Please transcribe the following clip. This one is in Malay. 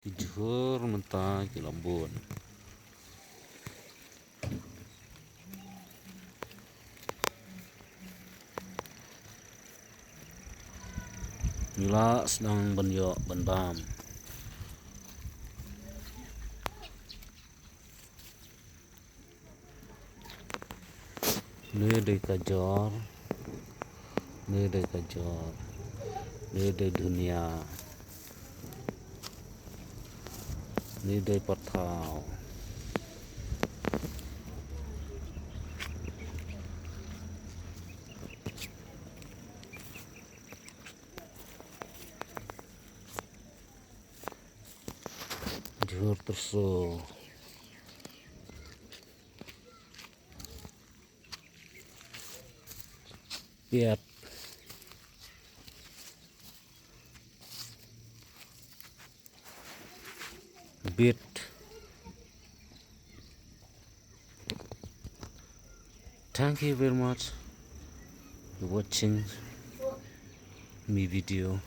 Jhur mentah ke Lambun. Nila Sdang benyo bendam. Ni dari kajor. Ni dari kajor. Ni dari dunia. Ni dari patau. Jhur terso. Piat. Bit. Thank you very much for watching my video.